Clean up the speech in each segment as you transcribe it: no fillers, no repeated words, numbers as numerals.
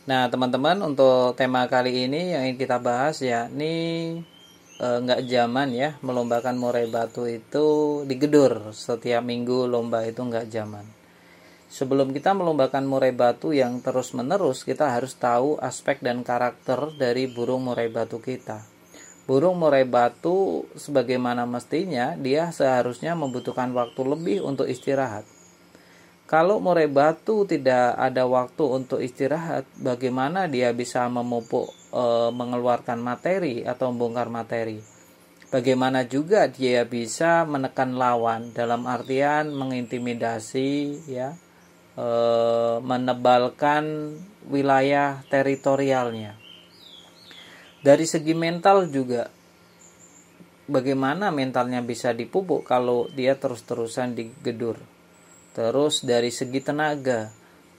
Nah, teman-teman, untuk tema kali ini yang ingin kita bahas yakni nggak zaman ya melombakan murai batu itu digedur setiap minggu lomba itu nggak zaman. Sebelum kita melombakan murai batu yang terus menerus, kita harus tahu aspek dan karakter dari burung murai batu kita. Burung murai batu sebagaimana mestinya dia seharusnya membutuhkan waktu lebih untuk istirahat. Kalau murai batu tidak ada waktu untuk istirahat, bagaimana dia bisa memupuk, mengeluarkan materi atau membongkar materi? Bagaimana juga dia bisa menekan lawan dalam artian mengintimidasi, ya, menebalkan wilayah teritorialnya. Dari segi mental juga, bagaimana mentalnya bisa dipupuk kalau dia terus-terusan digedur? Terus dari segi tenaga,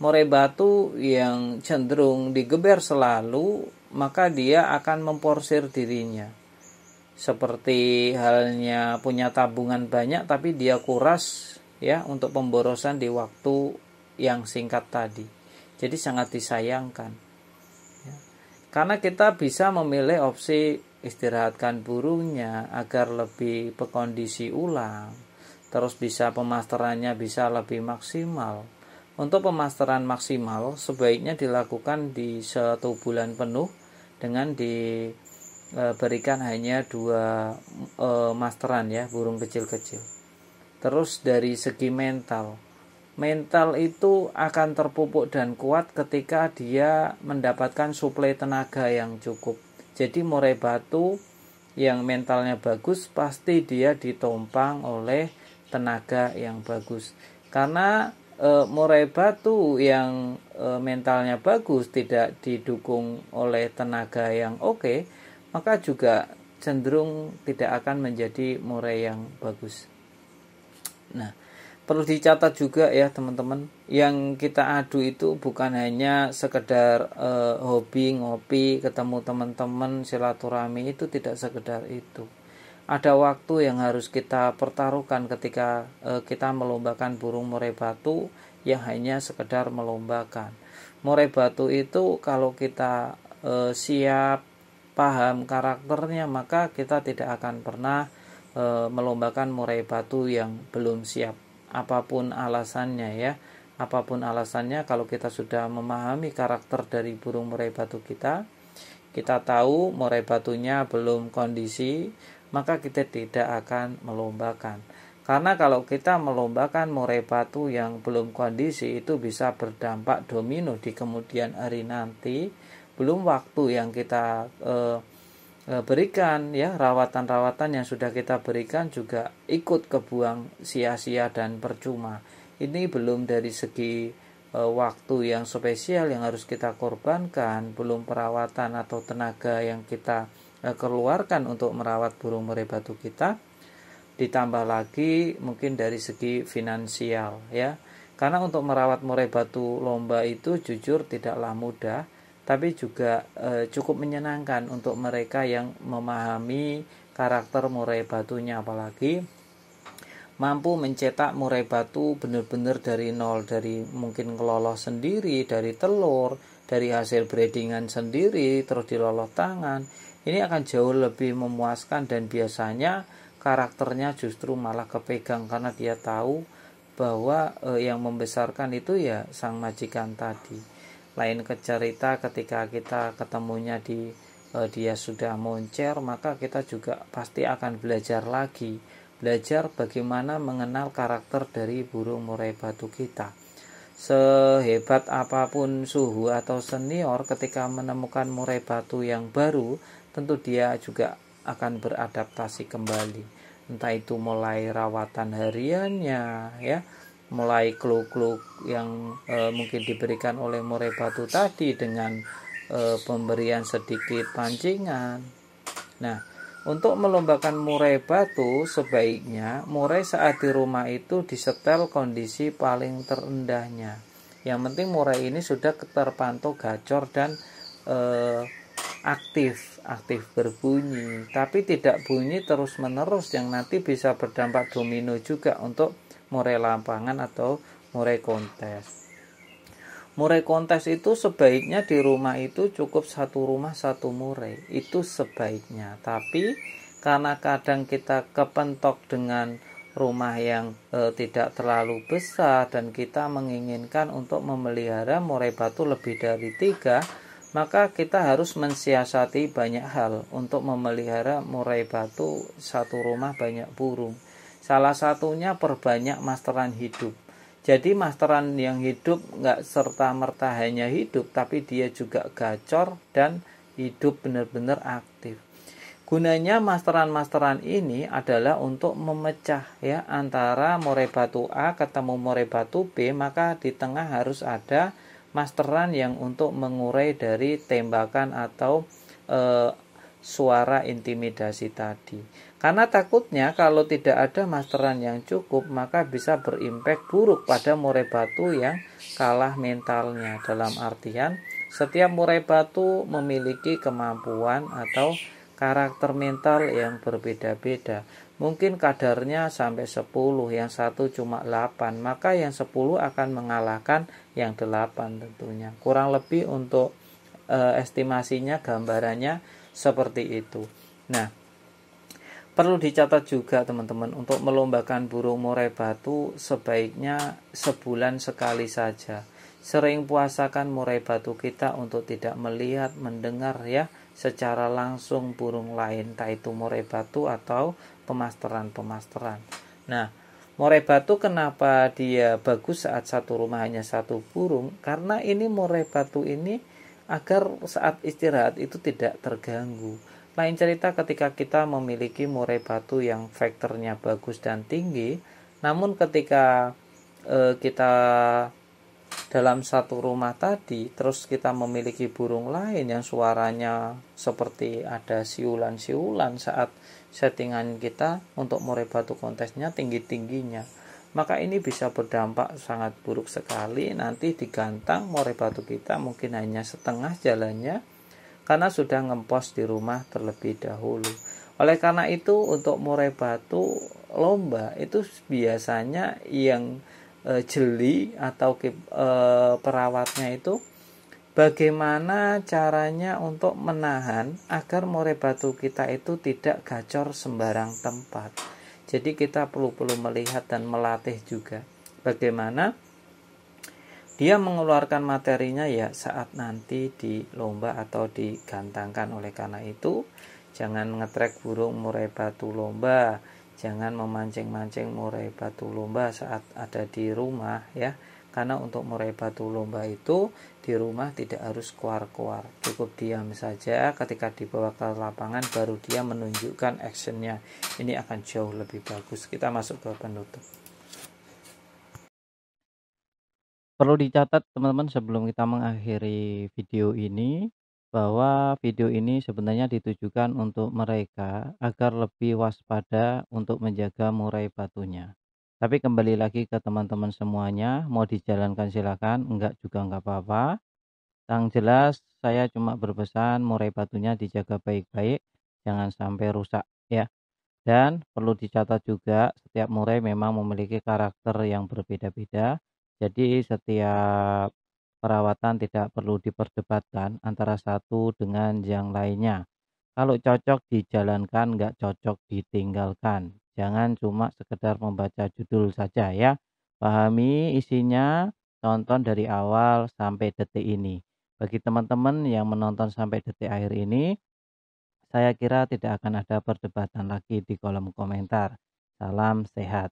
murai batu yang cenderung digeber selalu, maka dia akan memporsir dirinya. Seperti halnya punya tabungan banyak tapi dia kuras ya untuk pemborosan di waktu yang singkat tadi. Jadi sangat disayangkan. Ya. Karena kita bisa memilih opsi istirahatkan burungnya agar lebih berkondisi ulang. Terus bisa pemasterannya bisa lebih maksimal. Untuk pemasteran maksimal sebaiknya dilakukan di 1 bulan penuh dengan diberikan hanya 2 masteran ya, burung kecil-kecil. Terus dari segi mental itu akan terpupuk dan kuat ketika dia mendapatkan suplai tenaga yang cukup. Jadi murai batu yang mentalnya bagus pasti dia ditompang oleh tenaga yang bagus. Karena murai batu yang mentalnya bagus tidak didukung oleh tenaga yang oke, maka juga cenderung tidak akan menjadi murai yang bagus. Nah, perlu dicatat juga ya teman-teman, yang kita adu itu bukan hanya sekedar hobi ngopi, ketemu teman-teman, silaturahmi, itu tidak sekedar itu. Ada waktu yang harus kita pertaruhkan ketika kita melombakan burung murai batu yang hanya sekedar melombakan. Murai batu itu kalau kita siap, paham karakternya, maka kita tidak akan pernah melombakan murai batu yang belum siap. Apapun alasannya ya, apapun alasannya, kalau kita sudah memahami karakter dari burung murai batu kita tahu murai batunya belum kondisi, maka kita tidak akan melombakan. Karena kalau kita melombakan murai batu yang belum kondisi, itu bisa berdampak domino di kemudian hari nanti. Belum waktu yang kita berikan ya, rawatan-rawatan yang sudah kita berikan juga ikut kebuang sia-sia dan percuma. Ini belum dari segi waktu yang spesial yang harus kita korbankan, belum perawatan atau tenaga yang kita keluarkan untuk merawat burung murai batu kita, ditambah lagi mungkin dari segi finansial ya. Karena untuk merawat murai batu lomba itu jujur tidaklah mudah, tapi juga cukup menyenangkan untuk mereka yang memahami karakter murai batunya, apalagi mampu mencetak murai batu benar-benar dari nol, dari mungkin ngeloloh sendiri, dari telur, dari hasil breedingan sendiri, terus diloloh tangan. Ini akan jauh lebih memuaskan dan biasanya karakternya justru malah kepegang karena dia tahu bahwa yang membesarkan itu ya sang majikan tadi. Lain cerita ketika kita ketemunya di dia sudah moncer, maka kita juga pasti akan belajar lagi. Belajar bagaimana mengenal karakter dari burung murai batu kita. Sehebat apapun suhu atau senior, ketika menemukan murai batu yang baru, tentu dia juga akan beradaptasi kembali. Entah itu mulai rawatan hariannya ya, mulai clue-clue yang mungkin diberikan oleh murai batu tadi dengan pemberian sedikit pancingan. Nah, untuk melombakan murai batu, sebaiknya murai saat di rumah itu disetel kondisi paling terendahnya. Yang penting murai ini sudah terpantau gacor dan aktif berbunyi, tapi tidak bunyi terus menerus yang nanti bisa berdampak domino juga untuk murai lapangan atau murai kontes. Murai kontes itu sebaiknya di rumah itu cukup satu rumah satu murai, itu sebaiknya. Tapi karena kadang kita kepentok dengan rumah yang tidak terlalu besar dan kita menginginkan untuk memelihara murai batu lebih dari 3, maka kita harus mensiasati banyak hal untuk memelihara murai batu satu rumah banyak burung. Salah satunya perbanyak masteran hidup. Jadi masteran yang hidup nggak serta-merta hanya hidup, tapi dia juga gacor dan hidup benar-benar aktif. Gunanya masteran-masteran ini adalah untuk memecah ya antara murai batu A ketemu murai batu B, maka di tengah harus ada masteran yang untuk mengurai dari tembakan atau suara intimidasi tadi. Karena takutnya kalau tidak ada masteran yang cukup, maka bisa berimpak buruk pada murai batu yang kalah mentalnya. Dalam artian, setiap murai batu memiliki kemampuan atau karakter mental yang berbeda-beda. Mungkin kadarnya sampai 10, yang satu cuma 8, maka yang 10 akan mengalahkan yang 8 tentunya. Kurang lebih untuk estimasinya, gambarannya seperti itu. Nah, perlu dicatat juga teman-teman, untuk melombakan burung murai batu sebaiknya sebulan sekali saja. Sering puasakan murai batu kita untuk tidak melihat, mendengar ya secara langsung burung lain, entah itu murai batu atau pemasteran-pemasteran. Nah, murai batu kenapa dia bagus saat satu rumah hanya satu burung? Karena ini murai batu ini agar saat istirahat itu tidak terganggu. Lain cerita ketika kita memiliki murai batu yang vektornya bagus dan tinggi, namun ketika kita dalam satu rumah tadi, terus kita memiliki burung lain yang suaranya seperti ada siulan-siulan saat settingan kita untuk murai batu kontesnya tinggi-tingginya, maka ini bisa berdampak sangat buruk sekali. Nanti digantang murai batu kita mungkin hanya setengah jalannya karena sudah ngempos di rumah terlebih dahulu. Oleh karena itu, untuk murai batu lomba itu biasanya yang jeli atau perawatnya itu bagaimana caranya untuk menahan agar murai batu kita itu tidak gacor sembarang tempat. Jadi kita perlu melihat dan melatih juga bagaimana dia mengeluarkan materinya ya saat nanti di lomba atau digantangkan. Oleh karena itu, jangan ngetrek burung murai batu lomba, jangan memancing-mancing murai batu lomba saat ada di rumah ya. Karena untuk murai batu lomba itu di rumah tidak harus keluar-keluar, cukup diam saja. Ketika dibawa ke lapangan baru dia menunjukkan actionnya. Ini akan jauh lebih bagus. Kita masuk ke penutup. Perlu dicatat teman-teman sebelum kita mengakhiri video ini, bahwa video ini sebenarnya ditujukan untuk mereka agar lebih waspada untuk menjaga murai batunya. Tapi kembali lagi ke teman-teman semuanya, mau dijalankan silakan, enggak juga enggak apa-apa. Yang jelas saya cuma berpesan murai batunya dijaga baik-baik, jangan sampai rusak ya. Dan perlu dicatat juga, setiap murai memang memiliki karakter yang berbeda-beda. Jadi setiap perawatan tidak perlu diperdebatkan antara satu dengan yang lainnya. Kalau cocok dijalankan, nggak cocok ditinggalkan. Jangan cuma sekedar membaca judul saja ya. Pahami isinya, tonton dari awal sampai detik ini. Bagi teman-teman yang menonton sampai detik akhir ini, saya kira tidak akan ada perdebatan lagi di kolom komentar. Salam sehat.